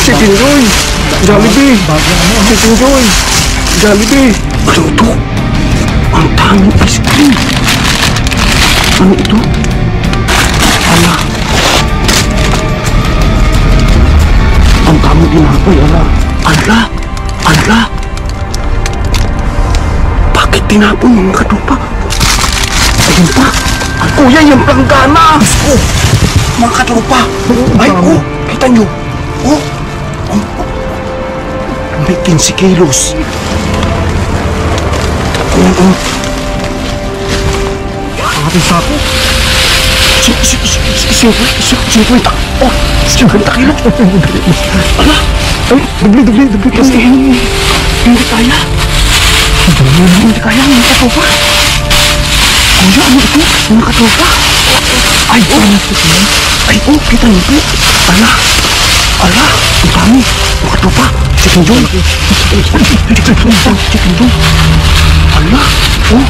Chicken Joy! Jollibee! Chicken Joy! Jollibee! Ano ito? Ang daming ice cream! Ano ito? Ala! Ang daming tinapay, ala! Ala! Ala! Bakit tinapon mga katupa? Ayun pa! Kuya, yung planggana! Oh! Mga katupa! Ay, oh! Kita nyo! Oh! May 15 kilos! Ating sako? 50! Oh! 50 kilo! Ala! Ay! Dugli! Kasi hindi kaya! Hindi kaya mga katupa! Kuya, ano ito? Mga katupa! Ay, oh! Ay, oh! Kita niyo po! Ala! Ala! Ang dami! Mga katupa! Chicken Joy! Chicken Joy! Ala! Oh!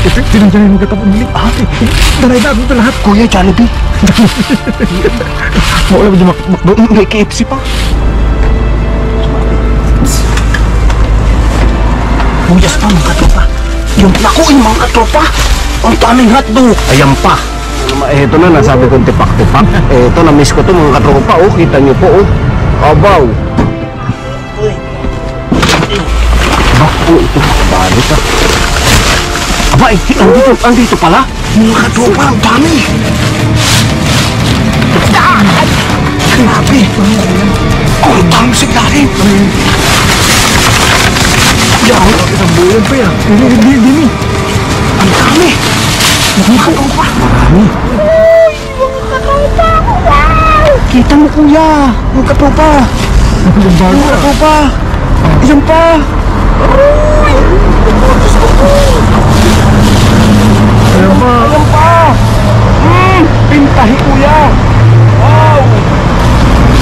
Tinandiyan yung katapang bili. Dalay na ito lahat. Kuya, Jollibee! Wala ba di makdo? May KFC pa! Buyas pa mga katupa! Yung naku, yung mga katupa! Ang daming hotdog! Ayan pa! Ito na, nasabi kong tipak-tipak. Ito, na-miss ko ito mga katupa. Oh, kita nyo po, oh. Kabaw! Aba, oh, ito. Balik ah. Aba, andito pala. Mga katupa, ang dami! Grabe! Ang dami sa ilalim! Yan! Isang bulan pa yan. Dini. Ang dami! Mga katupa! Marami! Uy! Mga katupa! Wow! Kita mo kuya! Mga katupa! Mga katupa! Iyan pa! Uy! Gusto ko! Ayan pa! Pintahi kuya! Wow!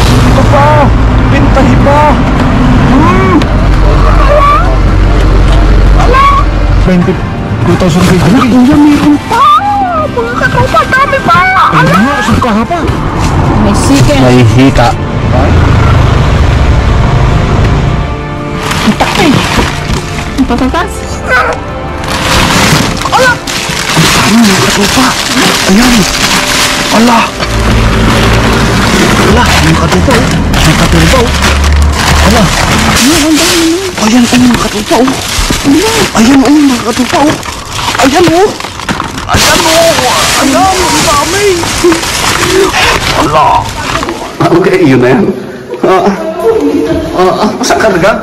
Ito pa! Pintahi pa! 2,000 Ala kuya, meron pa! Mga katupa! Dami pa! Ano nga? Saan ka pa? May chicken! May hika! Ang takay! Ang patatas! Ala! Ang dami mga katupa! Ayan! Ala! Ala! Mga katupa oh! Mga katupa oh! Ala! Ayan oh mga katupa oh! Ayan oh mga katupa oh! Ayan oh! Ayan oh! Ayan! Ang dami! Ala! Okay, yun na yan. Saan ka naga?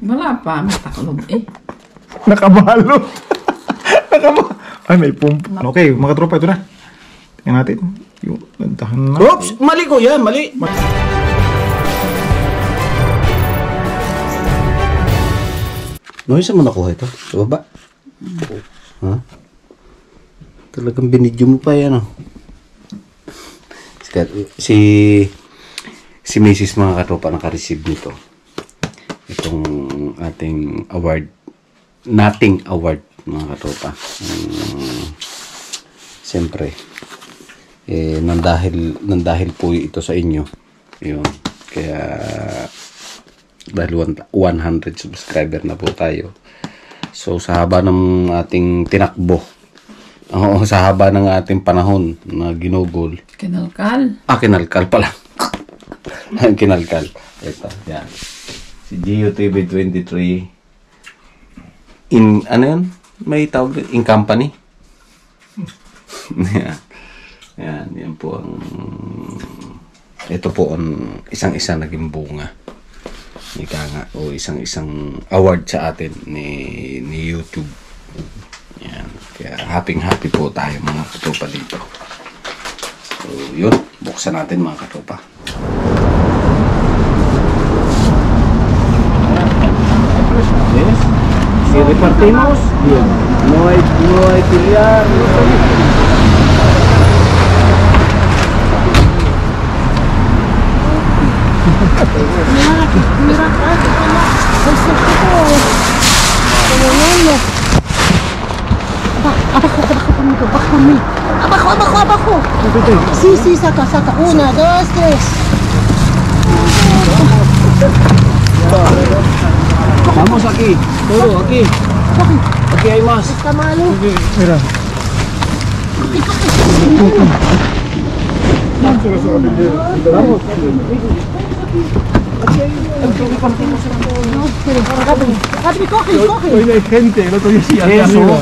Wala pa, mataklob eh. Nakabalot. Ay, may pump. Okay, mga tropa, ito na. Tingnan natin. Yung lantahan na. Oops! Mali kuya! Mali! Saan mo nakuha ito? Sa baba? Ha? Talagang binidyo mo pa yan, oh. Si Mrs. mga katropa naka-receive nito. Itong ating award. Nating award, mga katropa. Siyempre, nandahil po ito sa inyo. Yun. Kaya, dahil 100 subscriber na po tayo. So, sa haba ng ating tinakbo, sa haba ng ating panahon na ginugol. Kinalkal. Kinalkal pala. Kinalkal. Ito, yan. Si GUTV 23 in, ano yun? May tawag in company. Yan. Yan po. ito po ang isang-isa naging bunga. Ika nga, o isang award sa atin ni YouTube. Yan. Kaya happy po tayo mga katopa dito. So, yun. Buksan natin mga katopa. Yes. Si repartimos. Bien. No hay pelear. Mira acá, el secreto. Abajo conmigo, abajo. Sí, saca. 1, 2, 3. Vamos aquí. Todo aquí. Aquí hay más. Está malo. Mira. Rápido, coge. Hoy hay gente, el otro día sí había. Eso.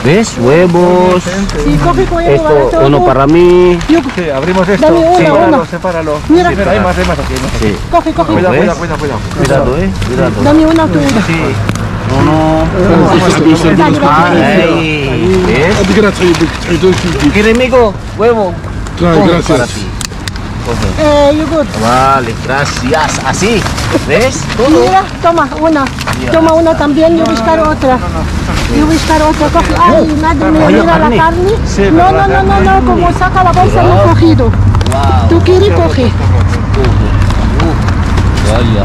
¿Ves? Huevos. Sí, coge con el Esto, uno para mí. Sí, abrimos esto. Dame uno. Sepáralo. Mira. Sí, hay más aquí. Sí. Coge. Cuidado. Cuidado, cuidado. Dame una tú. Sí. Uno. Ahí. ¿Ves? ¿Quiere amigo? Huevo. Coge para ti. Coge. Yogur. Vale, gracias. Así. ¿Ves? Todo. Mira, toma una. Toma una también, yo buscar otra. Coge. Ay, madre mía, mira la carne. Sí, No, como saca la bolsa no he cogido. Wow. Tú quieres, coge. Vaya.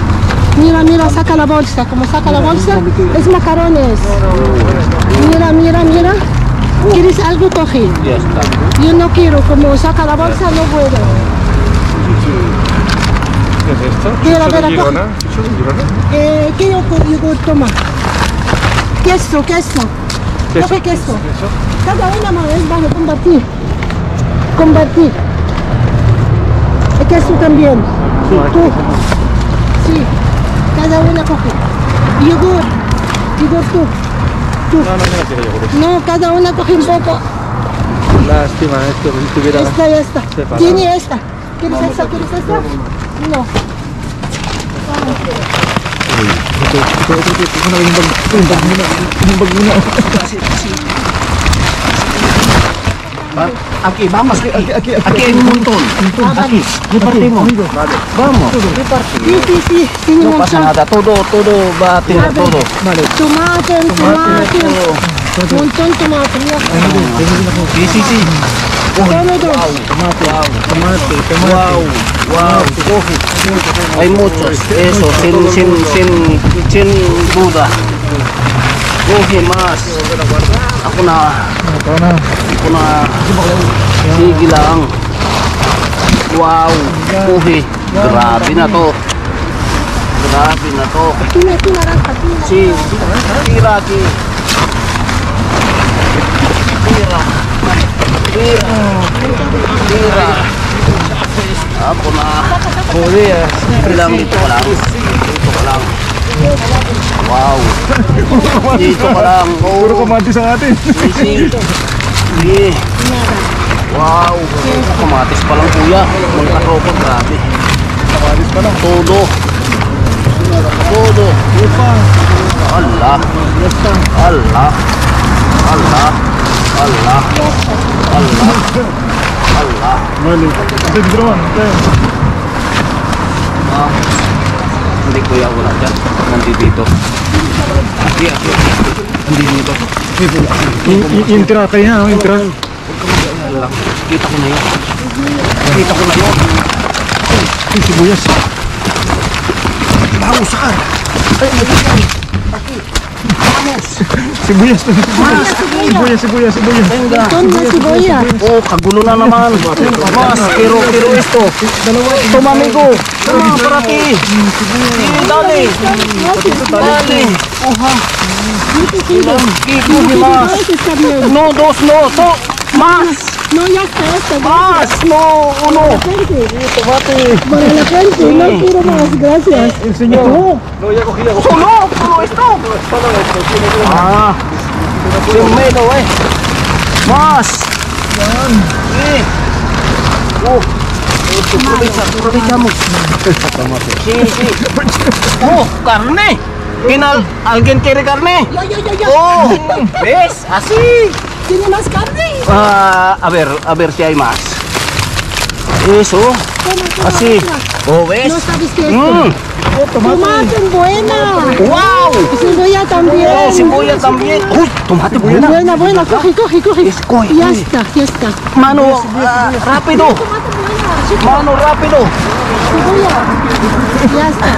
Mira, saca la bolsa. Como saca la bolsa, es macarrones. Mira. ¿Quieres algo? Coge. Ya está. Yo no quiero, como saca la bolsa, no puedo. ¿Qué es esto? Mira, ¿Chucho de mira, Girona? ¿Chucho de Girona? ¿Qué yogur? Toma. Queso. Coge queso. Cada una más vale compartir. El queso también. Tú. Sí. Cada una coge. Yogur tú. No quiero yogur. No, cada una coge un poco. Lástima esto, que si tuviera... Ya está. Separado. Tiene esta. ¿Quieres esta? No. Aquí, vamos. Aquí hay un montón. Aquí, repartimos. Vamos. Sí. Tiene No un pasa montón. nada. Todo va a tener todo. Tomate. Montón tomate. Mira. Sí. Dame dos. Wow. Coge. Hay muchos. Eso, sin duda. Coge más. Ako na. Sige lang. Wow. Coge. Grabe na to. Aquí naranja. Sí. Tira aquí. Tira. Ako na. Dito ka lang. Wow. Dito ka lang. Puro kamatis ang atin. Sige. Wow. Kamatis pa lang kuya. Mga katropa, grabe. Kamatis pa lang. Todo. Allah. Balik. Ito di drone. Hindi kuya, wala dyan. Nandito. Aquí. Nandito. Yung tira kayo na, yung tira. Kita ko na yun. Yung sibuyas. Vamos, saka. Sibuyas. Venga. Toma cebolla. Oh, kagulo na naman. Mas, pero esto. Toma, amigo. Toma, para ti. Dale. Coge más. Está bien. No, dos, no. Más. No, ya está. Más. No, uno. Para la gente, no quiero más, gracias. El señor. No, ya cogí la boca. Solo esto. Sin medo, Más. Oh, aprovechamos. Sí, sí. Oh, carne. ¿Alguien quiere carne? Yo. Oh, ¿ves? Así. ¿Tiene más carne? A ver si hay más. Eso. Toma, Así. toma. ¿Oh, ves? No sabes qué es esto. Tomate buena. ¡Wow! Cebolla también. Oh, cebolla también. Uy, tomate buena. Buena, coge. Coge. Ya está. Mano, rápido. Tomate buena, chico. Mano, rápido. Cebolla. Ya está.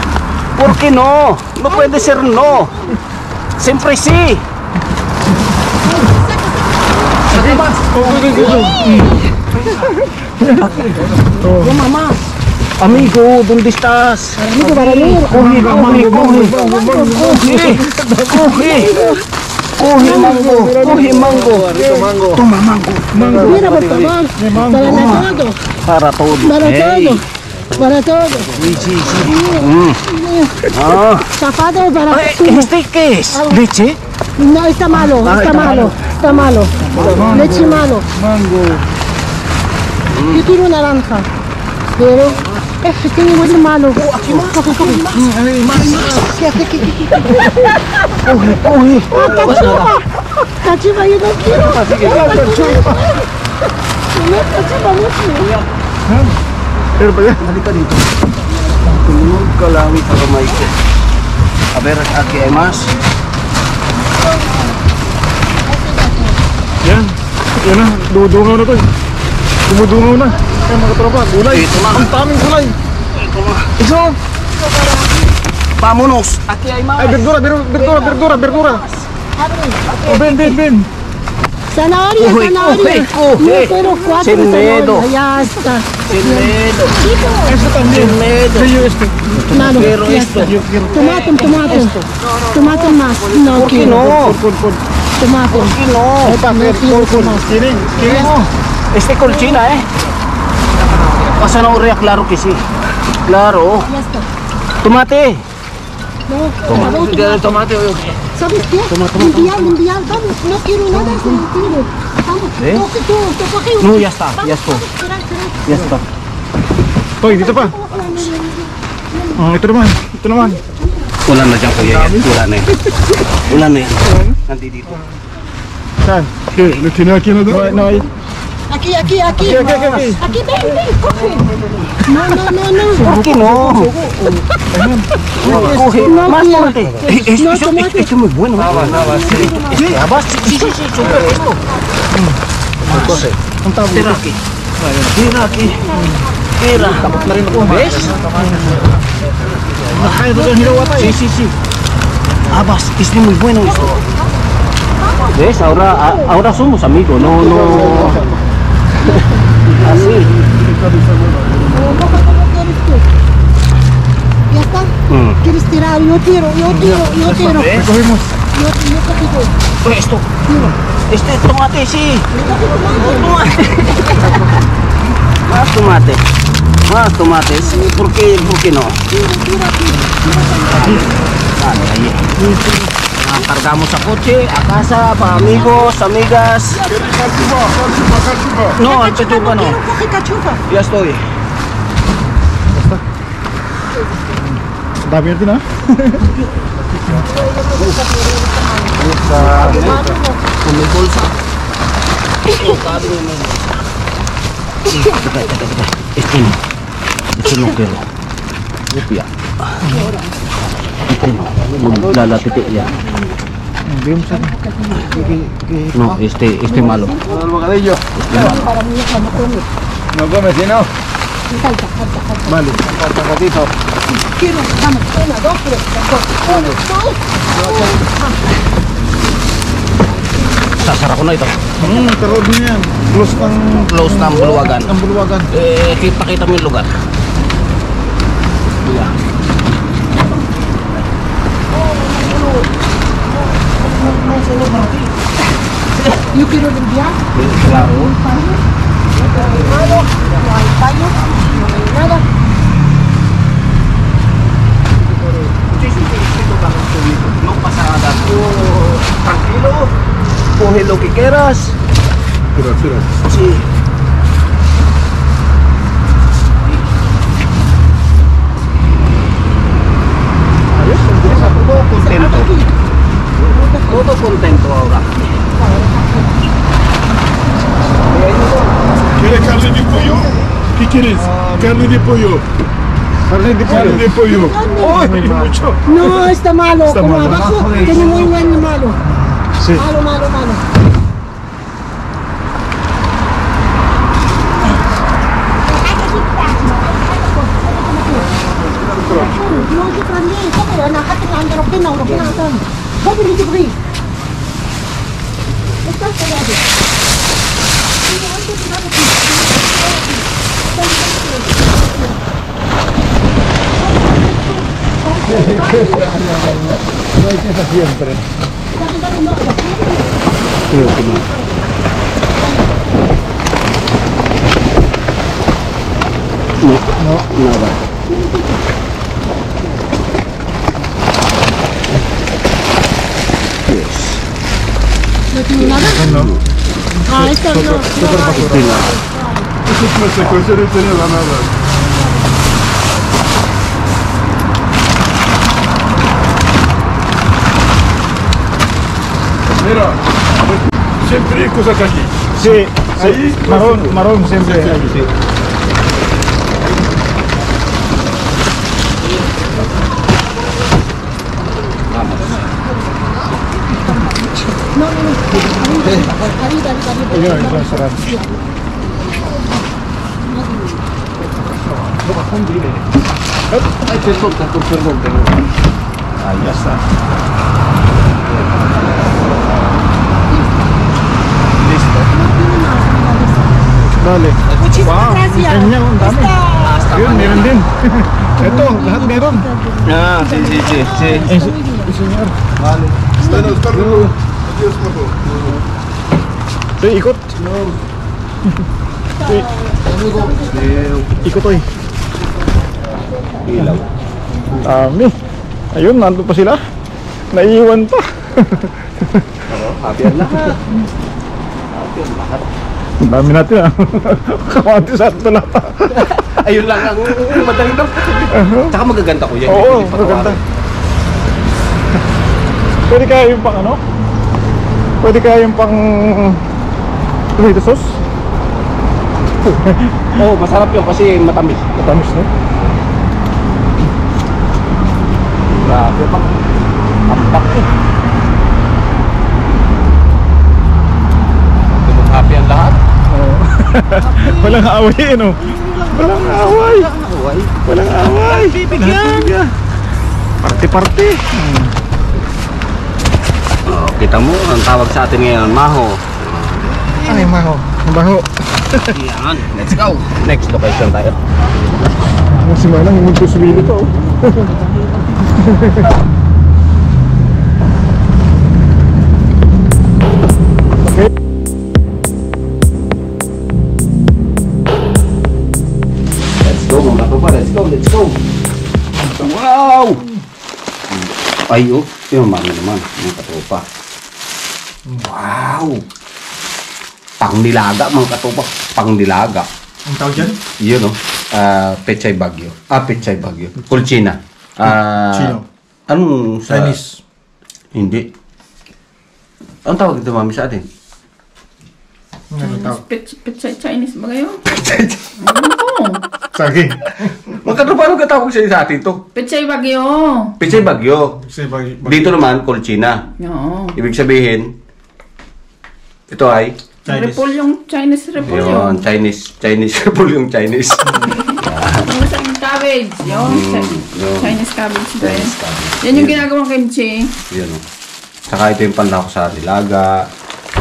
¿Por qué no? No puede ser no. Siempre sí. Oh, mamá. Amigo, ¿dónde estás? Amigo, para mí. Coge mango. Toma mango. Mira, por favor. Para todo. Hey. Para todo. Sí. Ah. Tapado para ¿Este qué es? ¿Leche? No, está malo. Leche malo. Mango. Yo quiero naranja. Pero tiene huele malo. Coge. Cachupa, yo no quiero. Cachupa mucho. Pero para allá. Halika dito. Tumunog ka lang sa kamay ko. A ver, aquí hay más. Yan. Yan na. Dumudungaw na to eh. Dumudungaw na. Kaya mga tropa, gulay. Ito na. Ang daming gulay. Iso. Vámonos. Aquí hay más. Ay, verdura. Oh, Ben. Zanahoria. Coge. No, pero 4 Sin miedo. zanahorias. Ya está. Sin miedo. Eso también. Sin miedo. Yo este. Malo. Pero Ya esto. está. Tomate más. No ¿Por qué quiero. no? Tomate. ¿Por qué no? ¿Quieren? Este colchina, O zanahoria, claro que sí. Claro. Ya está. Tomate. No, tomate. ¿sabes qué? Limpiar, vamos, no quiero nada sentido. Vamos, tú coge un... No, ya está. Vamos, Ya está. espera. Ya está. Toy, dito pa. Ito naman. Ulan na dyan, kuya. Ulan na yan. Nandito. Saan? Aquí na doon. No, Aquí. Aquí, ven, coge. No. ¿Por qué no? Coge. No Más quiero. tomate. No, tomate. Esto es muy bueno. Sí, abas. Sí, super esto. Tira aquí. ¿Ves? Sí. Abas, esto es muy bueno esto. ¿Ves? Ahora somos amigos, no. Así. Ya está. ¿Quieres tirar? Yo tiro. Recogimos. Yo cojo. Esto. Este tomate, sí. Más tomate, sí. ¿Por qué no? Vale, ahí. Cargamos a coche, a casa, para amigos, amigas. No, al pechuga no. Coge cachupa. Ya estoy. Dami natin ha. Con mi bolsa. Este no quiero. Rupia. Este no. La tete ya. No, este malo. El bocadillo. No come, si no. Vale, falta ratito. Quiero, vamos, 1, 2, 3, 4, 1, 2. Sasara ko na ito. Terod mo yan. Close ng Buluwagan. Ang Buluwagan. Kita mo yung lugar. Yeah. Yo quiero limpiar. Claro. No hay paño, no hay nada. No pasa nada. Tú tranquilo. Coge lo que quieras. Tira. Sí. ¿Qué quieres? Carne de pollo. Carne de pollo. Carne de pollo. ¡Uy, mucho! No, está malo. Está Como malo. abajo, tiene muy buen malo. Sí. Malo, malo, malo. No, si Franny, kaya nakatingin ang darok din, naurok na natin. Bago dito, Bri. Ito, kaya din. Siempre. Ano? Ah, ito, no. Eso no se considera tener la nada. Mira, siempre hay cosas aquí. Sí, Ahí, marrón siempre. Sí. No, no, no. Arriba, arriba. Ayun, yung sarap. Ah, ya está. Dale. Muchísimas gracias. Ganyan, ang dami. Yun, meron din. Ito, lahat meron. Ah, sí, sí, sí, sí. Senyor. Hasta luego. Adiós, guapo. Ito, ikot. Ikot, oy. Ilaw. Dami. Ayun, nandun pa sila. Naiiwan pa. Happy ang lahat. Ang dami natin ah. Kamanti sa ato lahat. Ayun lang ang madali lang. Tsaka magaganda ko yan. Oo, maganda. Pwede kaya yung pang ano? Pwede kaya yung pang tomato sauce? Oo, masarap yun kasi matamis. Matamis no? Grabe pang ampak eh. Happy ang lahat. Oo. Walang away no? Walang away. Walang away. Bibigyan. Party-party. Oh, kita mo, ang tawag sa atin ngayon, maho. Ay, maho. Maho. Yan, let's go. Next location tayo. Si Manang magsusubili to. Okay. Let's go, mga tropa. Let's go, let's go. Wow! Ay, oh. Yung mami naman, mga katropa. Wow! Pangnilaga, mga katropa. Pangnilaga. Ang tawag dyan? Yun, oh. Pechay Bagyo. Pechay Bagyo. Kulchina. Chino. Anong sa... Chinese. Hindi. Anong tawag dito, mami, sa atin? Anong tawag? Chinese ba kayo? Ano to? Sagi. Mga katropa, anong katawag sa atin to? Pechay Bagyo. Pechay Bagyo. Dito naman, Kulchina. Oo. Ibig sabihin, ito ay... Repol yung Chinese repol Yun, yun. Chinese repol yung Chinese. Yung sa cabbage. Yung yun. Chinese cabbage ba yun? Chinese cabbage. Yan yung ginagawang kimchi. Yun, oh. Saka ito yung panlako sa nilaga.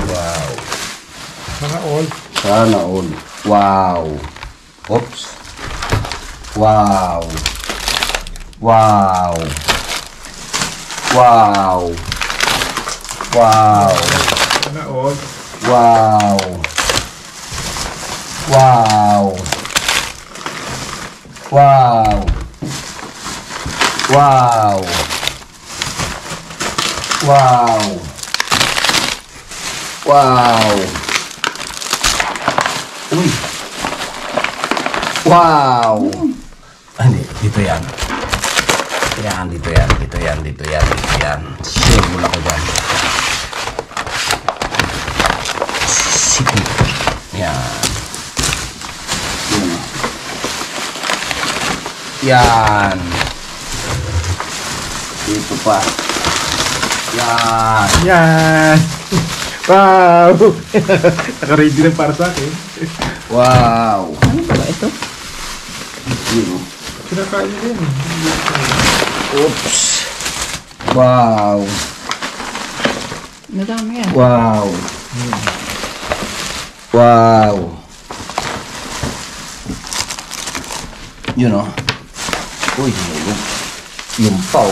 Wow. Mga all. Sana all. Wow. Oops. Wow. Wow. Wow. Wow. Mga all. Wow. Wow. Wow. Wow. Wow. Wow. Uy. Wow. Hindi, dito yan. Dito yan. Sure, mula ko dyan. City. Yan. Yun. Yan. Dito pa. Yan. Yan! Wow! Naka-ready na para sa akin. Wow. Ano ba ito? Yun. Kinakain niya rin. Oops. Wow. Madami yan. Wow. Wow. Yun o. Uy, yung pao.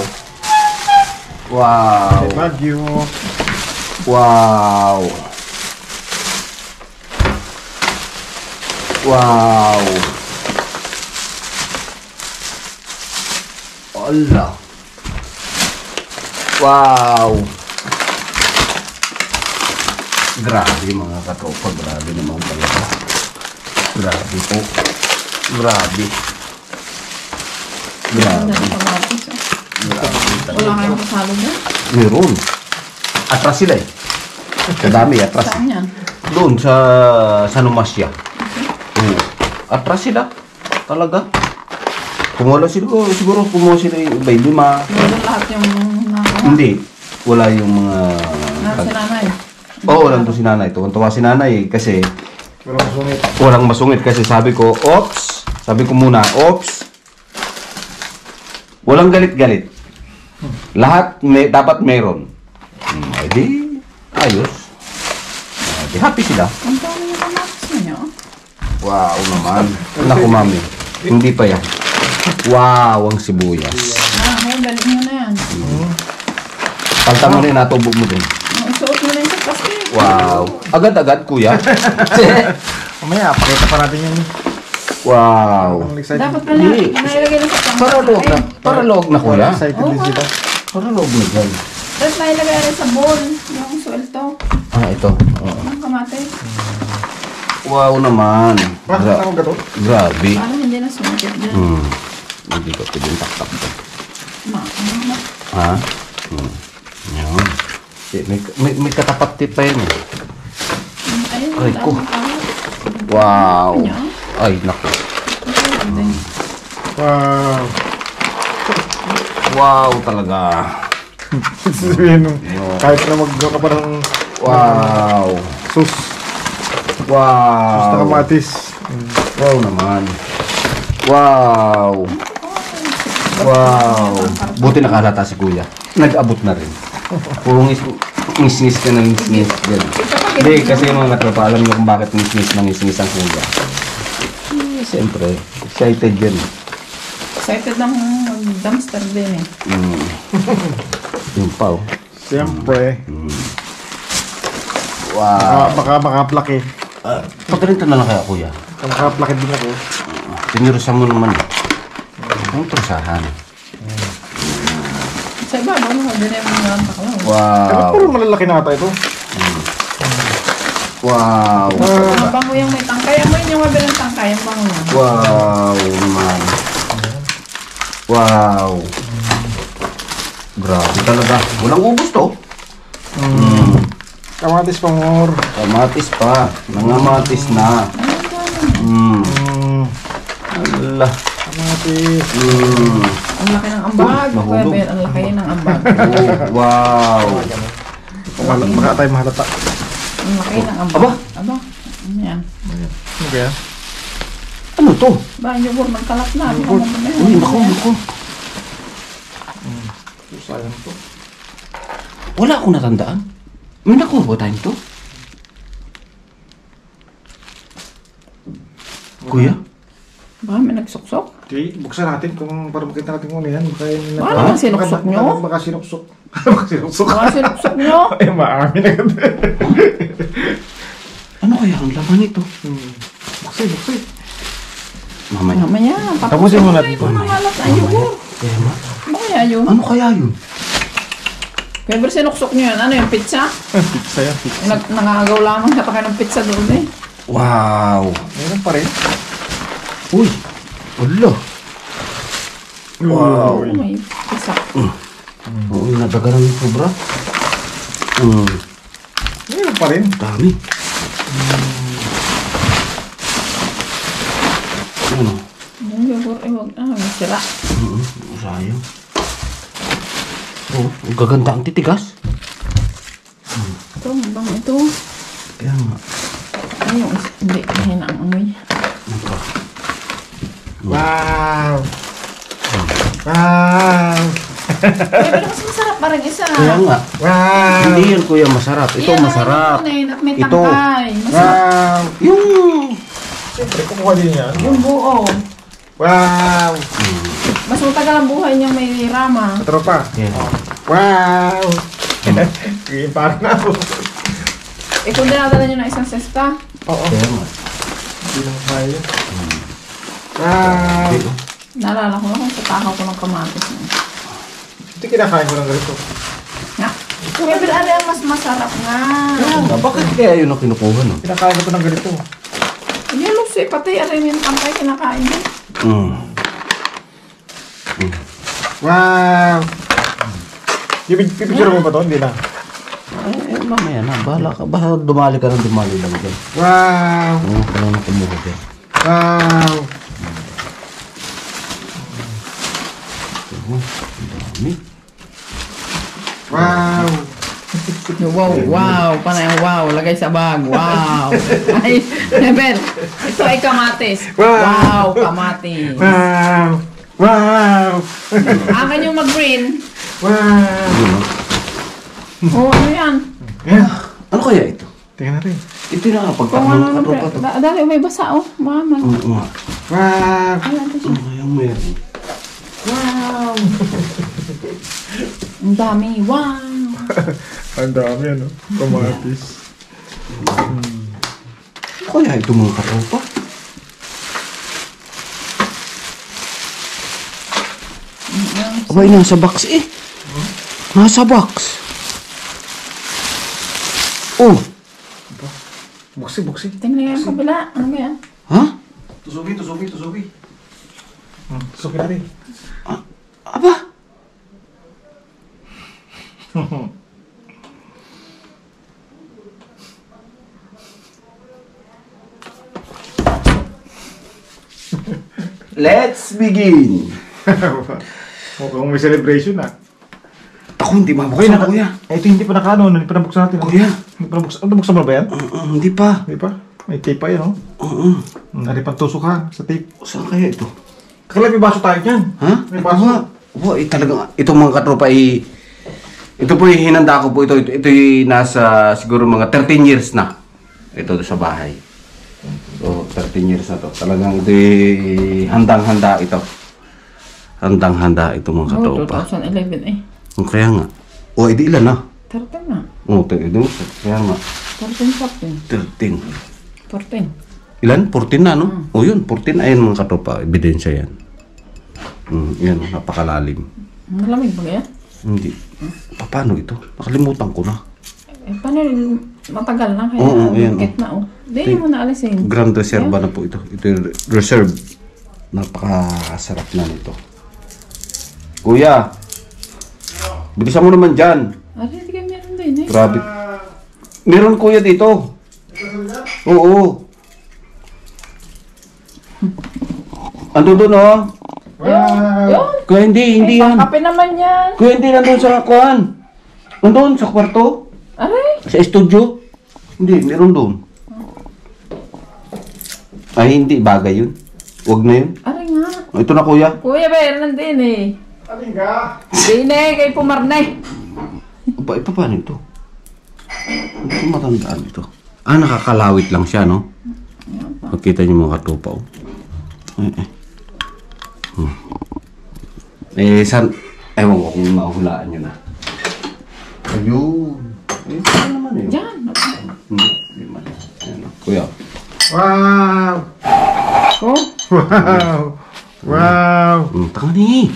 Wow. Baguio. Wow. Wow. Allah. Wow. Grabe mga katropa, grabe naman talaga. Grabe po. Grabe. Ano Grabe. na kamatis, oh. Grabe Wala talaga. kayong kasalo na? Meron. Atras sila eh. Kadami, atras. Saan yan? Doon sa Numasya. Oo. Atras sila. Talaga. Kumuha siguro kumuha sila yung iba, lima. Wala lahat yung nakawa. Hindi. Wala yung mga... Nasa nanay. Oo, nandun si nanay. Tuwan-tuwa si nanay kasi Walang masungit. walang masungit kasi sabi ko, ops. Sabi ko muna, ops. Walang galit-galit. Lahat dapat meron. Edi, ayos. Edi, happy sila. Ang dami yung kamatis niyo. Wow naman. Naku, mami. Hindi pa yan. Wow, ang sibuyas. Ngayon, galing mo na yan. Palta mo rin, natubog mo din. Suot mo na yung sa plastic. Wow. Agad-agad, kuya. Mamaya, pakita pa natin yung Wow. ang excited. Dapat pala, Hindi. nailagay na sa pang. Para log na, kuya. Excited din sila. Para log na dyan. Dapat nailagay na sa bowl. Yung suelto. Ah, ito. Oo. Ang kamatis. Wow naman. Bakit ako gato? Grabe. Paano hindi na sumikit dyan? Hindi ko pwedeng taktak to. Ano? Ha? Yan. May katapat tip pa yun. Ayun, Aray ko. ang tawag. Wow. Ano? Ay, naku. Wow. Wow talaga. Sabihin nung kahit na mag-gawa ka pa ng Wow. sus na Wow. kamatis. Wow naman. Wow. Wow. Buti nakahalata si kuya. Nag-abot na rin. Puro ngis-ngis ka ng ngis-ngis. Hindi, kasi yung mga tropa, alam niyo kung bakit ngis-ngis ng ngis-ngis ang kuya. Siyempre, excited yun. Excited ng dumpster din eh. Yung pao. Siyempre. Wow. Baka makaplaki. Pagkarinto na lang kaya kuya. Makaplaki din ako. Tinirusan mo naman. Ang trusahan. Sa iba, ano mo, din yung mga taklaw. Pero Wow. puro malalaki na ata ito. Wow. Mabango yung may tangkay. Amoy yung mabilang tangkay. Ang bango yan. Wow naman. Wow. Grabe talaga. Walang ubos to. Kamatis pa more. Kamatis pa. Nangamatis na. Allah. Kamatis. Ang laki ng ambag. Mahulog. Kuya Ben, ang laki ng ambag. Oh, wow. Baka tayo mahalata. Ang laki ng ambag. Aba? Aba. Ano yan? Ano kaya? Ano to? Ba, yung yogurt magkalat na. Uy, naku. Sayang to. Wala akong natandaan. May nakuha ba tayo nito? Kuya? Ba, may nagsuksok? Okay, buksan natin kung para makita natin kung ano yan. Baka yun na. Baka naman sinuksok nyo? Baka sinuksok. Baka sinuksok. Baka sinuksok nyo? Ay, maami na ganda. Ano kaya ang laman nito? Buksan. Mamaya. Mamaya. Tapusin mo natin. Ay, pumakalat ang yogurt. Kaya ma? Ano kaya yun? Ano kaya yun? Kaya ba sinuksok nyo yan? Ano yung pizza? Pizza yan. Nangagaw lamang na pa kayo ng pizza doon eh. Wow. Meron pa rin. Uy. Wala. Wow. Oh, may pizza. Oo, nadagaran ng sobra. Meron pa rin. Dami. Ano? Yung yogurt, wag. Sira. Sayang. Oh, gaganda ang titigas. Ito, bang ito. Kaya nga. Ay, yung hindi. Mahina ang amoy. Wow! Wow! Pero mas masarap pa rin isa. Kaya nga. Wow! Hindi yan kuya masarap. Ito Yan, masarap. At may Ito. tangkay. Masarap. Wow! Yung... Siyempre, kumuha din yan. Yung buo. Wow! Mas matagal ang buhay niyang may rama. Katropa. Yeah. Wow! Sige, parang na ako. Eh kung dinadala niyo ng isang sesta, Oo. Kaya nga. Hindi lang kaya. Wow! naalala ko na kung sa takaw ko ng kamatis. Ito kinakain ko ng ganito. Nga. Pero ano yung mas masarap nga. Bakit kaya yun ang kinukuha no? Kinakain ko ng ganito. Hindi lusi, pati alam yung tangkay kinakain mo. Wow! Pipicture mo ba ito? Hindi na. Eh, mamaya na. Bahala ka. Baka dumali ka ng dumali lang dyan. Wow! Ano ka lang kumuha dyan. Wow! Oh, ang dami. Wow! Wow, panay ang wow, lagay sa bag, wow. Ay, Nebel, ito ay kamatis. Wow, kamatis. Wow! Wow! Akin yung mag-green. Wow! Yun, no? Oh, ano yan? Yan. Ano kaya ito? Tingnan natin. Ito na Kung pagtakbo ano, ng katropa to. dali, may basa, oh. Mama. Oo nga. Wow! Ayan, ito siya. Ano kaya meron? Wow! Ang dami, wow. Ang dami ano. Kamatis. Ano kaya ito mga katropa? Abay, nasa box eh. Nasa box. Oh, Buksi, buksi. Tingnan nga yung kabila. Ano ba yan? ha? Tusubi, tusubi, tusubi. Tusubi natin. Aba? Let's begin. Mukhang may celebration ah. Ako hindi mabuksan, kuya. Ito hindi pa nakaano, hindi pa nabuksan natin. Kuya. Hindi pa nabuksan. Ano, nabuksan mo ba yan? Hindi pa. Hindi pa. May tape pa yan, oh. Nari pang tusok ha, sa tape. Saan kaya ito? Kailan may baso tayo dyan? Ha? May Ito baso. nga. Opo, talagang, ito mga katropa ito po yung hinanda ko po. Ito yung nasa siguro mga 13 years na. Ito sa bahay. So, 13 years na to. Talagang ito yung handang-handa ito. Handang-handa ito mga Oh, katropa. 2011 eh. Kaya nga. O, edi ilan na? 13 na. O, ito. Kaya nga. 13, 14. 13. 14. Ilan? 14 na, no? O yun, 14. Ayun mga katropa. Ebidensya yan. Yan, napakalalim. Malamig ba yan? Hindi. Paano ito? Nakalimutan ko na. Eh, paano matagal na kaya Oo, ayan, git na oh. Hindi mo na alisin. Grand Reserva na po ito. Ito yung reserve. Napakasarap na nito. Kuya! Bilisan mo naman dyan. Ari, hindi kayo meron din eh. Grabe. Meron kuya dito. Oo. Ando doon oh. Yun! Kuya hindi yan. Kape naman yan. Kuya hindi nandun sa kuhan. Nandun sa kwarto. Aray! Sa studio. Hindi, meron doon. Ay hindi, bagay yun. Huwag na yun. Aray nga. Ito na kuya. Kuya, meron din eh. Alin ka? Hindi na kay pumarnay. Ba, paano ito? Hindi ko matandaan ito. Ah, nakakalawit lang siya, no? Makita niyo mga katupaw. San... Ewan ko kung mahulaan nyo na. Ayun. Saan naman yun? Diyan. Hindi man. Ayan, no? Kuya. Wow! Oh, Wow! Wow! Taka ni.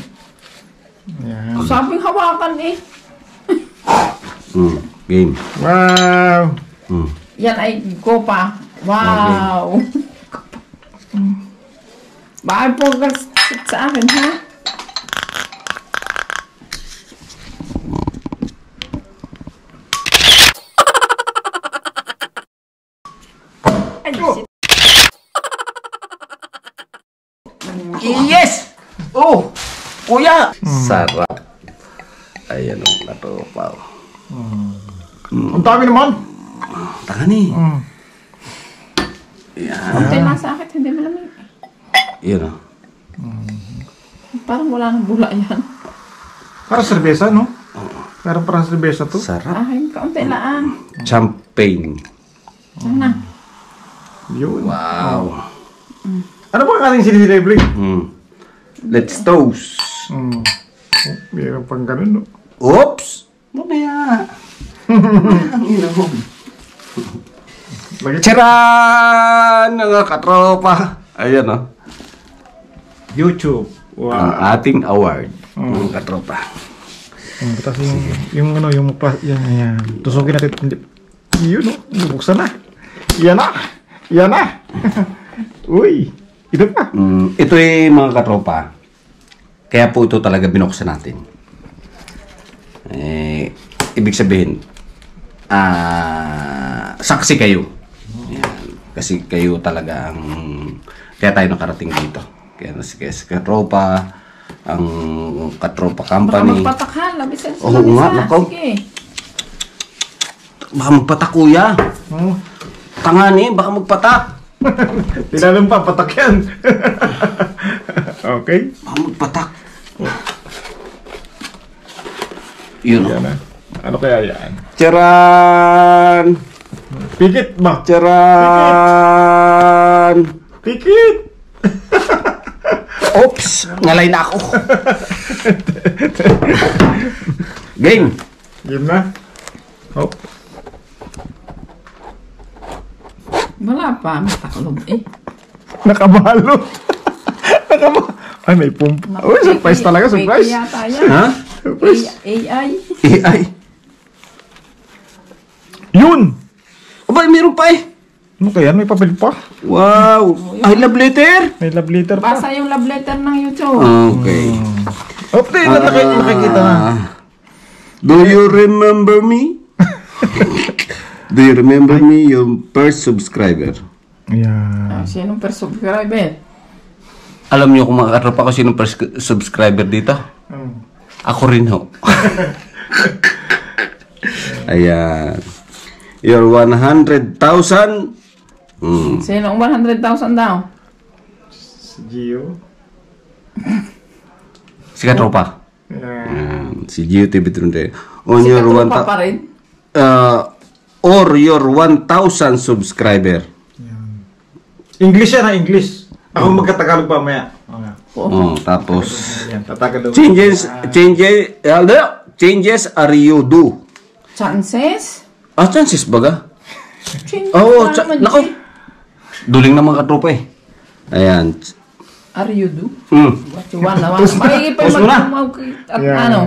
Yan. sabing hawakan eh. Game. Wow! Yan ay kopa. Wow. Bakit po sa akin ha? Ay, shit. Yes! Oh! Kuya! Sarap. Ayan ang katropa. Ang dami naman. Takani. Yan. Konti lang sa akin, hindi malamig. Yan o. Parang wala nang bula yan. Parang serbesa, no? Parang serbesa to. Sarap. Akin, kaunti lang. Champagne. Sana. Yun. Wow. Ano ba ang ating sinilibling? Let's toast. Meron pang ganun, no? Oops! Mamaya. Ang inom. Charan! Mga katropa. Ayan o. YouTube. Ang Wow. ating award. Mga katropa. Tapos yung ano, yan. Tusugin natin. Yun, no? Buksan na. Yan na. Uy. Ito pa. Ito mga katropa. Kaya po ito talaga binuksan natin. Ibig sabihin, saksi kayo. Yan. Kasi kayo talaga ang... Kaya tayo nakarating dito. Kaya si katropa, ang katropa Baka company. magpatakhan, labisan sa Oo nga, nakaw. Sige. Baka magpatak, kuya. Tangani, baka magpatak. Tinalang pa, patak yan. Okay. Baka magpatak. Yun o. Yan na. Ano kaya yan? Charan! Pikit ba? Charan! Pikit! Oops! Ngalay na ako. Game! Game na. Hop. Wala pa, mataklob eh. Nakabalot. Ay, may pump. Uy, surprise talaga, surprise. Fake yata yan. Ha? Surprise. AI. AI. Yun! Aba, meron pa eh. Ano kaya? May papel pa. Wow! I love letter! May love letter pa. Basa yung love letter ng YouTube. Okay. Okay, nakikita na. Do you remember me? Do you remember me, yung first subscriber? Yan. Sinong per subscriber? Alam niyo kung mga katropa ko sinong first subscriber dito? Ako rin ho. Ayan. Your 100,000. Sinong 100,000 daw? Si Gio. Si katropa. Yan. Si Gio TV Trunde. On Si your katropa pa rin? or your 1,000 subscriber. English yan ha, English. Ako magkatagalog pa maya. Tapos Yan, tatagalog. changes are you do. Chances? Chances baga? Chances Oo, pa naman, nako. G. Duling na mga katropa eh. Ayan. Are you do? Mm. What you want na? Makikip pa Tapos muna. at Yan. ano?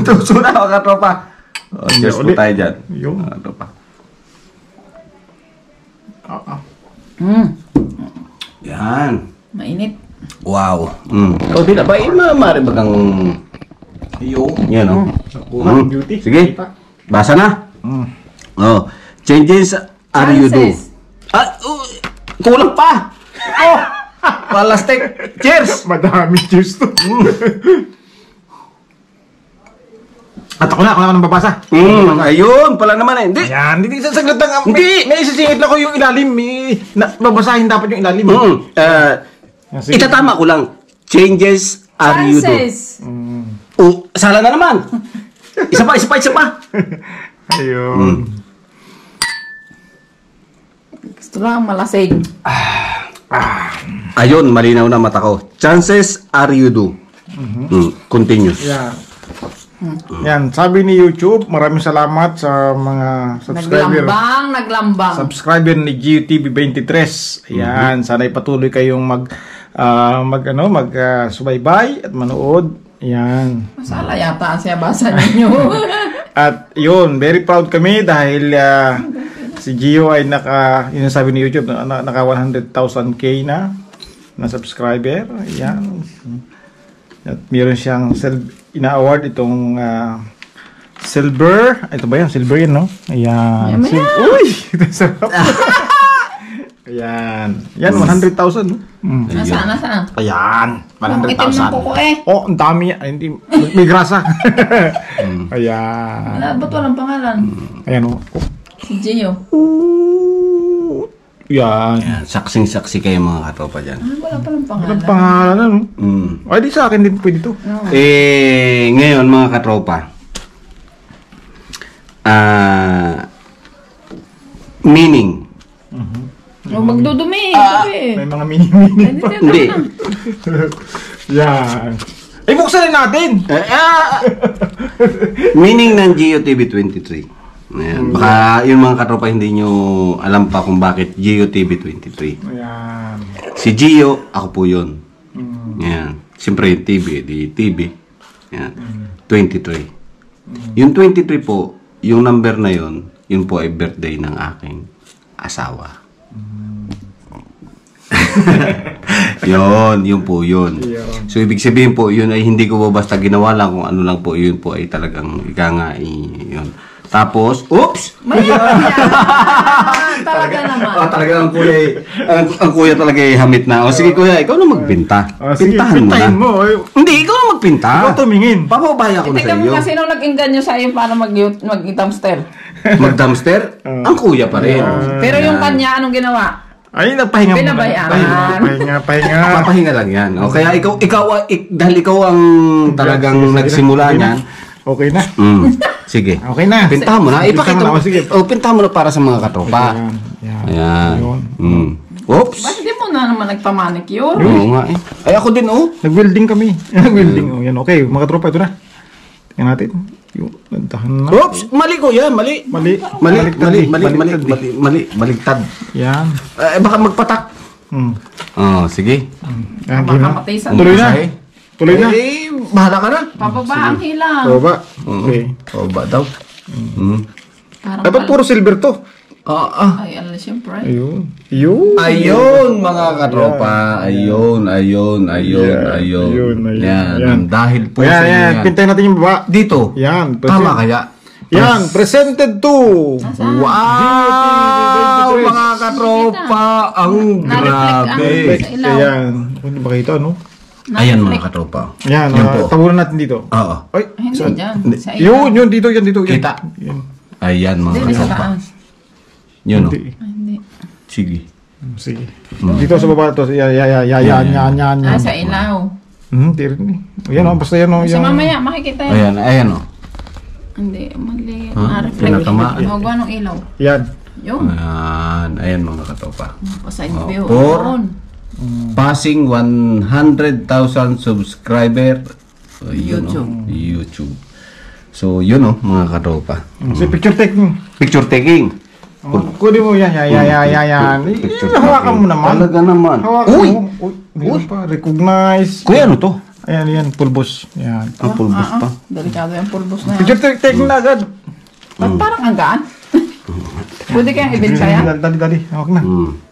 Tuso na mga katropa. Cheers po ulit. tayo dyan. Yung. Mga katropa. Yan. Mainit. Wow. O, di na ba? Maaari bagang... Iyo. Yan o. Kuha, beauty. Sige. Basa na. Oh. Changes are you do. Chances. Kulang pa. Oh. Palastik. Cheers. Madami juice to. At ako na nang babasa. Ayun. Pala naman eh. Hindi. Yan, hindi sasaglit lang. Hindi. May isasingit lang ko yung ilalim. Babasahin dapat yung ilalim. Sige. Itatama ko lang. Changes are you do. Chances. Sala na naman. Isa pa. Ayun. Gusto lang malasig. Ayun, malinaw na mata ko. Chances are you do. Continue. Yan. Yan, sabi ni YouTube, maraming salamat sa mga subscriber. Naglambang. Subscriber ni GioTV23. Ayan, sana ipatuloy kayong subaybay at manood. Ayan. Masala yata ang siya basa ninyo. At yun, very proud kami dahil si Gio ay yun ang sabi ni YouTube, naka 100,000k na subscriber. Ayan. At meron siyang ina-award itong silver. Ito ba yan? Silver yan, no? Ayan. Yan. Uy! Ito sarap. Ayan. Yan, 100,000. no? Nasaan? Ayan, Ang itim ng 100,000. kuko eh. Oh, ang dami yan. Ay, hindi, may grasa. Ayan. Wala, ba't walang pangalan? Ayan, oh. Si Gio. Yan. Yan, saksing-saksi kayo mga katropa dyan. Wala palang pangalan. Anong pangalan, ano? Mm. Ay, di sa akin din pwede to. Ngayon mga katropa, meaning. Magdudumi. Sabi. May mga mini-mini pa. Hindi. Yan. Ay, buksan rin natin. Meaning ng GeoTV 23. Ayan. Baka yung mga katropa hindi nyo alam pa kung bakit GeoTV 23. Ayan. Si Gio, ako po yun. Ayan. Siyempre yung TV, di TV. Ayan. 23. Yung 23 po, yung number na yun po ay birthday ng aking asawa. yun po yun. So ibig sabihin po, yun ay hindi ko basta ginawa lang kung ano lang po, yun po ay talagang yun. Tapos, oops! Mayaman yan. Talaga naman. Talaga ang kuya talaga ay hamit na. O sige kuya, ikaw na magbinta. Sige, Pintahan pintahin mo mo. na. Hindi, ikaw na magpinta. Ikaw tumingin. Papabaya ko na sa Tingnan mo iyo. kasi nung nag-inganyo sa iyo para mag-dumpster. Mag-dumpster? Ang kuya pa rin. Pero yung kanya, anong ginawa? Ay, nagpahinga mo. Pinabayaan. Pahinga. Papahinga lang yan. O kaya dahil ikaw ang talagang nagsimula niyan. Okay na. Sige. Okay na. Pintahan mo na. Ipakita Pintahan mo. mo, sige. Pintahan mo na para sa mga katropa. Yan. Ayan. Oops. Ba't hindi mo na naman nagpamanicure? Oo nga eh. Ay ako din oh. Nag-welding kami. Nag-welding. Oh, yan. Okay, mga tropa, ito na. Tingnan natin. Yung, nantahan na. Oops! Mali ko yan, mali. Maligtad. Yan. Baka magpatak. Oh, sige. Yan, Baka gina. matisan. Tuloy na. Tuloy na. Bahala ka na. Pababa ang hilang. Baba. Okay. Ba daw? Parang Ay, ba't puro silver to? Ay, alam siyempre. Ayun. Ayun. Ayun, mga katropa. Ayun. Ayun. Yan. Dahil po Yan, sa inyo yan. yan. Pintayin natin yung baba. Dito. Yan. Tama kaya? Yan. Presented to. Wow! GeoTV 23. Mga katropa. Ang grabe. Sa ilaw. Ayan. Hindi makita, no? Ayan, mga katropa. Yan. Yan po. Tabunan natin dito. Oo. Ay, Hindi saan? dyan. Sa ilaw. Yun, dito. Yan. Kita. Yan. Ayan, mga Hindi, sa katropa. taas. Yun o. Hindi. Ay, hindi. Sige. Sige. Dito sa baba to. Yan. Sa ilaw. Di rin eh. Yan o, basta yan o. Kasi mamaya, makikita yan. Ayan o. Hindi, mali. Ha? Reflect. Pinatamaan. Magawa ng ilaw. Yan. Yun. Ayan mga katropa. Side view. Or- Yun. Passing 100,000 subscriber YouTube. So yun o mga katropa. Si picture taking. Picture taking. Kunin mo yan. Yan. Hawakan mo naman. Talaga naman. Hawakan Uy! mo. Uy, pa. Recognize. Kuya ano to? Ayan. Pulbos. Yan. Ang pulbos pa. Delikado yung pulbos na yan. Picture taking na agad. Ba't parang ang gaan? Pwede kayang ibenta yan? Dali. Hawak na.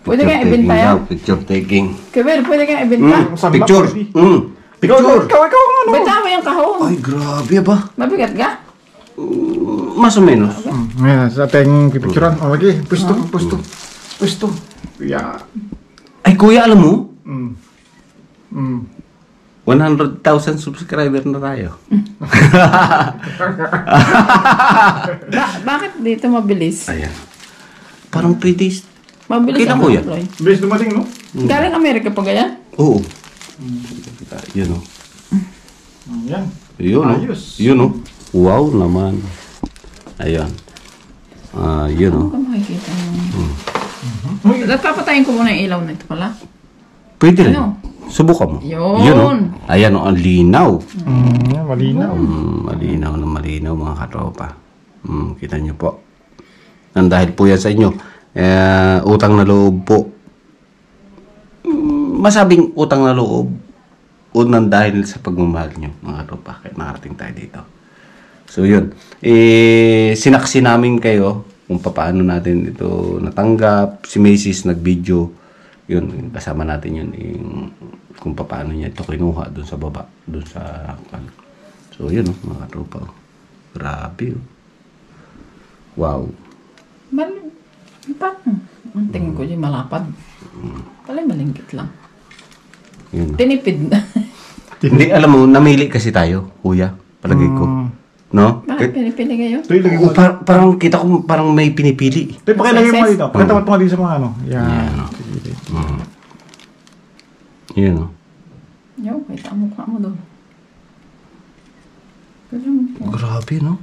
Pwede kayang ibenta yan? Picture taking. Kabir, pwede kayang ibenta? Picture. Picture. Ikaw ano? Benta mo yung kahon. Ay, grabe ba? Mabigat ka? Mas o menos. Ayan, sa ating pipicturan. O, lagi. Pwesto. Yeah. Ay, kuya, alam mo? 100,000 Mm. subscriber na tayo. Bakit dito mabilis? Ayan. Parang 3 days. Mabilis Kailan ang kuya? upload. Bilis dumating, no? Galing Amerika pa ganyan? Oo. Yun o. Yan. Yun o. Ayos. Yun o. Wow naman. Ayan. Yun o. Ano ka makikita mo? Papatayin ko muna yung ilaw na ito pala. Pwede rin. Ano? Subukan mo. Yun. Yun o. Ayan o. Ang linaw. Malinaw. Malinaw na malinaw mga katropa. Kita nyo po. Nang dahil po yan sa inyo. Utang na loob po. Masabing utang na loob. Unang dahil sa pagmamahal nyo mga katropa. Kaya nakarating tayo dito. So yun. Sinaksi namin kayo kung paano natin ito natanggap. Si Macy's nag-video. Yun. Kasama natin yun. Kung paano niya ito kinuha doon sa baba. Doon sa... So yun mga katropa. Grabe. Wow. Ang tingin ko dyan malapad. Pala malingkit lang. Yun. Tinipid na. Hindi, alam mo, namili kasi tayo, kuya. Palagay ko. No? Bakit pinipili kayo? Ito ilagay mo. Parang kita ko parang may pinipili. Ito pakilagay mo dito. Pakitapat mo nga dito sa mga ano. Yan. Yun, no? Yo, kita ang mukha mo doon. Ganun. Grabe, no?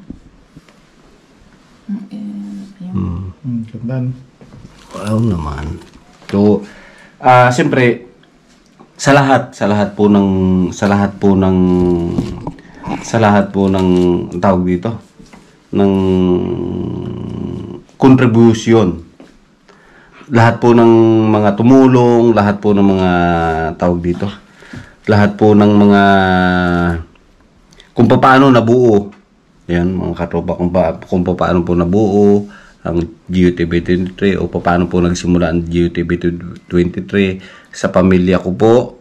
Ganda. Wow naman. So, siyempre, sa lahat po ng tawag dito ng contribution, lahat po ng mga tumulong, lahat po ng mga tawag dito, lahat po ng mga kung paano nabuo, yan mga katropa, kung paano po nabuo ang GUTV 23 o paano po nagsimula ang GUTV 23 sa pamilya ko po,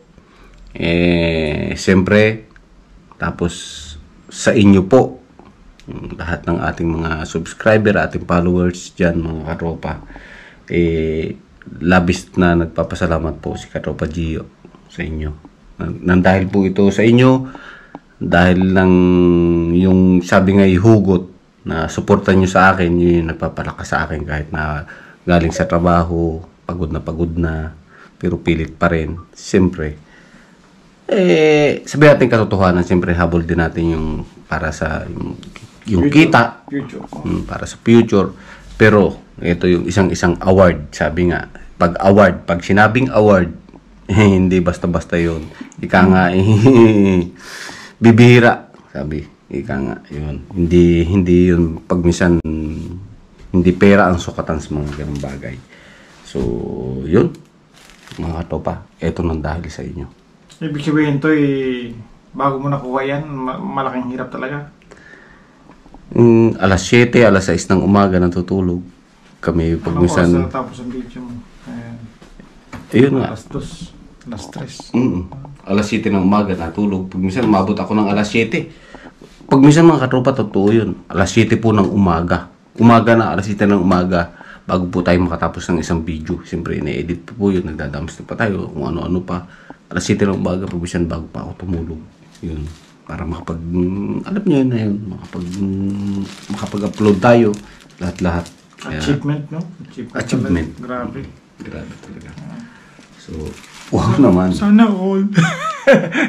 siyempre, tapos sa inyo po, lahat ng ating mga subscriber, ating followers dyan, mga katropa, labis na nagpapasalamat po si Katropa Gio sa inyo. Dahil po ito sa inyo, dahil lang yung sabi nga hugot na suportan nyo sa akin, yun yung nagpapalakas sa akin kahit na galing sa trabaho, pagod na, pero pilit pa rin. Siyempre, sabi natin katotohanan, siyempre habol din natin yung para sa yung kita, para sa future. Pero ito yung isang award, sabi nga, pag sinabing award, hindi basta-basta yun. Ika nga, bibihira, sabi. Ika nga, yun. Hindi yun, pag minsan, hindi pera ang sukatan sa mga ganung bagay. So, yun. Mga katopa, eto nang dahil sa inyo. Ibig sabihin to bago mo nakuha yan, malaking hirap talaga. Alas 7, alas 6 ng umaga natutulog kami pag minsan. Ano tapos ang video mo? Ayun nga. Alas 2, alas 3. Alas 7 ng umaga natulog. Pag minsan umabot ako ng alas 7. Pag minsan mga katropa, totoo yun. Alas 7 po ng umaga. Umaga na, alas 7 ng umaga. Bago po tayo makatapos ng isang video. Siyempre, ina-edit po yun. Nagdadams na pa tayo. Kung ano-ano pa. Alas 7 ng umaga, pag minsan bago pa ako tumulog. Yun. Para alam niyo yun na yun. Makapag-upload tayo. Lahat-lahat. Achievement, no? Achievement. Grabe. Grabe talaga. So, wow naman. Sana all.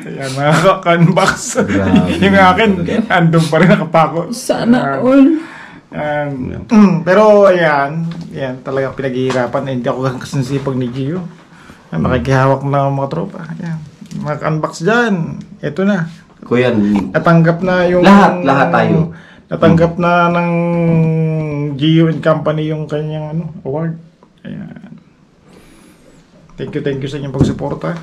Ayan, mga canvas. Grabe. Yung akin, andun pa rin nakapako. Sana all. Pero ayan, talaga pinaghihirapan. Hindi ako kasansipag ni Gio. Makikihawak na mga tropa. Ayan. Mga unbox dyan. Ito na. Kuya, Natanggap na yung... lahat tayo. Natanggap na ng Gio and Company yung kanyang award. Ayan. Thank you sa inyong pagsuporta.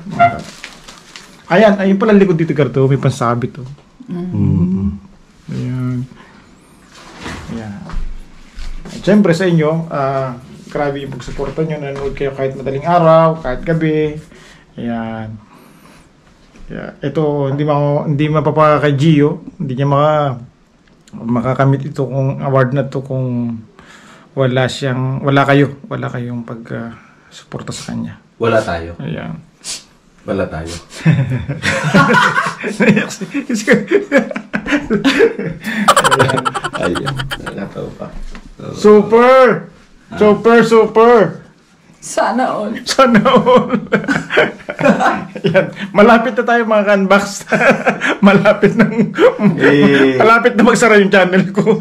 Ayan pala likod dito, Garto. May pansabit to. Ayan. Ayan. At syempre sa inyo, grabe yung pagsuporta nyo. Nanonood kayo kahit madaling araw, kahit gabi. Ayan. Ito, hindi mapapa kay Gio. Hindi niya makakamit ito kung award na to kung wala kayong pag-suporta sa kanya. Wala tayo. Ayan. Wala tayo. Ayan. Nagataw pa. Super! Sana all. Yan. Malapit na tayo mga canbox. malapit na magsara yung channel ko.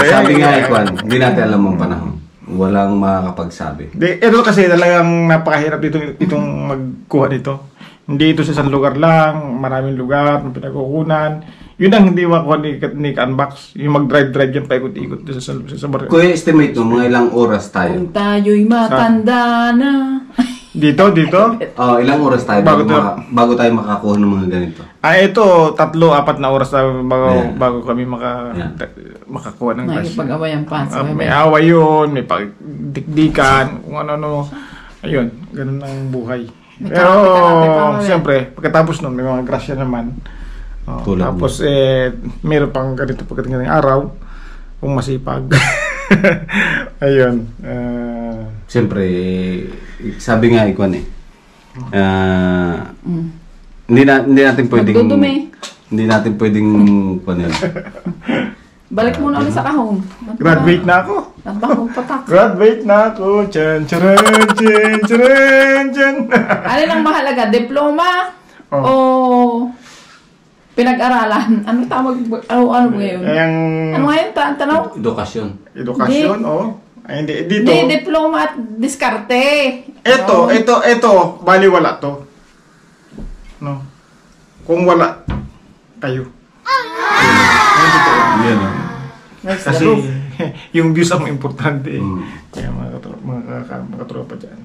Sabi nga Ekwan, hindi natin alam ang panahon. Walang makakapagsabi. Ito kasi talagang napakahirap itong magkuha nito. Hindi ito sa isang lugar lang, maraming lugar, pinagkukunan. Yun ang hindi makuha ni Canbox. Yung mag-drive yan, paikot-ikot sa barrio. Kuya, estimate mo, mga ilang oras tayo? Kung tayo'y matanda na. Dito? Ilang oras tayo bago tayo makakuha ng mga ganito? Ito, 3-4 na oras na bago kami makakuha ng cash. Nakikipag-away ang pants. May away yun, may pagdikdikan, kung ano-ano. Ayun, ganun ang buhay. Pero, siyempre, pagkatapos nun, may mga grasya naman. Tapos, meron pang ganito pagdating ng araw, kung masipag. Ayun. Siyempre, sabi nga ikuan eh. Hindi natin pwedeng Nagdudumi. hindi natin pwedeng kuan yun. Balik muna ulit sa kahon. Graduate na ako. Nabahong patak. Graduate na ako. Chan, charan, chan, charan, chan. Alin ang mahalaga? Diploma? Oh. O pinag-aralan? Ano tawag? Ano ngayon? Ano ngayon? Tanong? Edukasyon. Edukasyon, oh. Ay, hindi. Dito. Hindi, diploma at diskarte. Ito. Baliwala to. No. Kung wala, kayo. Yan. Kasi yung views ang importante. Kaya mga katropa dyan.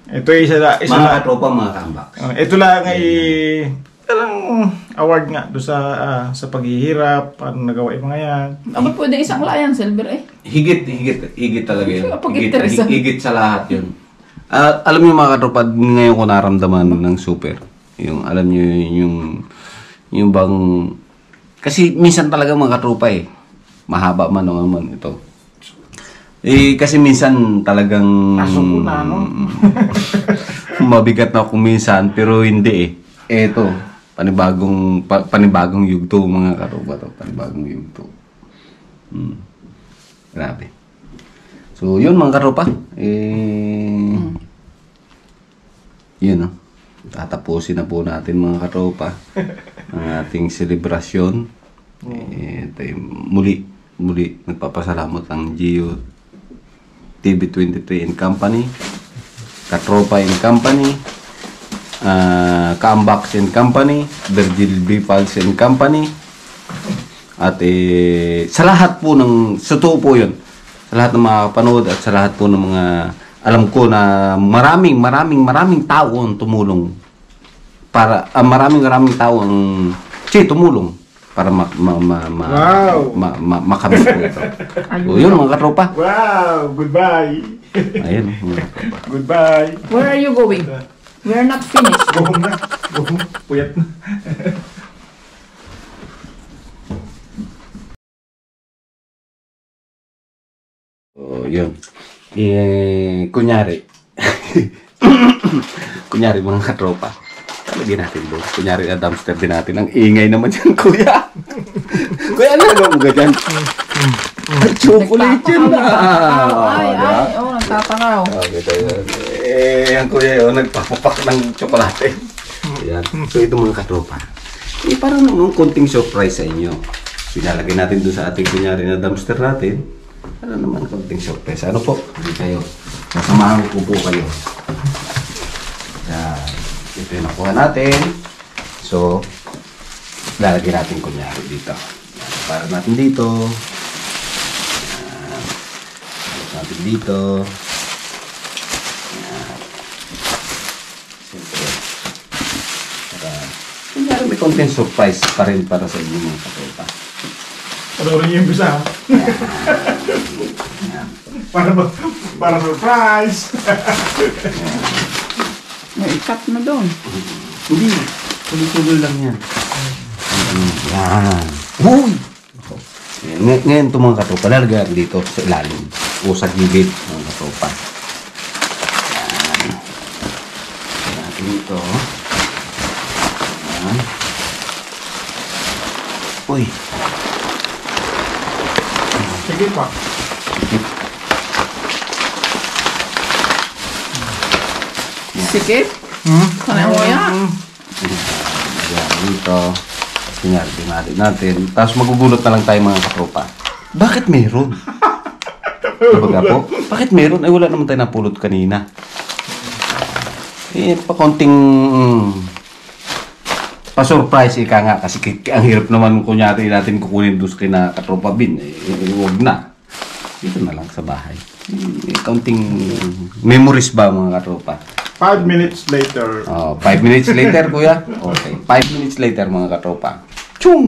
Ito isa Mga katropa, mga kambak. ito lang ay talang award nga do sa paghihirap, paano nagawa yung mga yan. Aba, pwede isang layang silver eh. Higit talaga yun. Pag-interesan. Higit sa lahat yun. Alam niyo mga katropa, ngayon ko naramdaman ng super. Yung, alam niyo yung bang, kasi minsan talaga mga katropa eh, mahaba man o man ito. Kasi minsan talagang mabigat na ako minsan, pero hindi eh. Eto, panibagong yugto mga katropa to, panibagong yugto. Grabe. So, yun mga katropa. Yun no. Tatapusin na po natin mga katropa ang ating selebrasyon. Muli nagpapasalamat ang Gio TV23 and Company, Katropa and Company, Kaambax and Company, Virgil B. Pals and Company, at sa lahat po ng, sa totoo po yun, sa lahat ng mga kapanood at sa lahat po ng mga, alam ko na maraming tao ang tumulong para, maraming tao ang tumulong para makamit po ito. So, yun mga katropa. Wow! Goodbye! Ayun mga katropa. Goodbye! Where are you going? We are not finished. Buhong na. Puyat na. So, yun. Kunyari. Kunyari mga katropa. Lagyan natin doon. Kunyari na dumpster din natin. Ang ingay naman dyan, kuya. Kuya, ano ba mga dyan? Ay, chocolate yun na. Nagtatakaw. Okay, tayo. Ang kuya yun, nagpapapak ng tsokolate. Ayan. So, ito mga katropa. Parang nung konting surprise sa inyo. Pinalagay natin doon sa ating kunyari na dumpster natin. Ano naman konting surprise. Ano po? Hindi kayo. Sasamahan ko po kayo. Ayan. Ito yung nakuha natin. So, lalagyan natin kunyari dito. Para natin dito. Lalagyan natin dito. Siyempre. Kunyari may konting surprise pa rin para sa inyo mga katropa. Panoorin niyo yung bisa. Para surprise. May ikat na doon. Hindi. Tuloy-tuloy lang yan. Yan. Uy! Ngayon ito mga katropa, lalagyan dito sa ilalim. O sa gilid mga katropa. Yan. Natin dito. Yan. Uy. Sige pa. Sikip? Sanay mo yan? Yan, dito. Kunyari, tingnan natin. Tapos magugulat na lang tayo mga katropa. Bakit meron? Diba po? Bakit meron? Ay, wala naman tayo napulot kanina. Pa konting pa-surprise ika nga. Kasi ang hirap naman kunyari natin kukunin doon kina katropa bin. Huwag na. Dito na lang sa bahay. Counting memories ba mga katropa? 5 minutes later. 5 minutes later, kuya? Okay. 5 minutes later, mga katropa.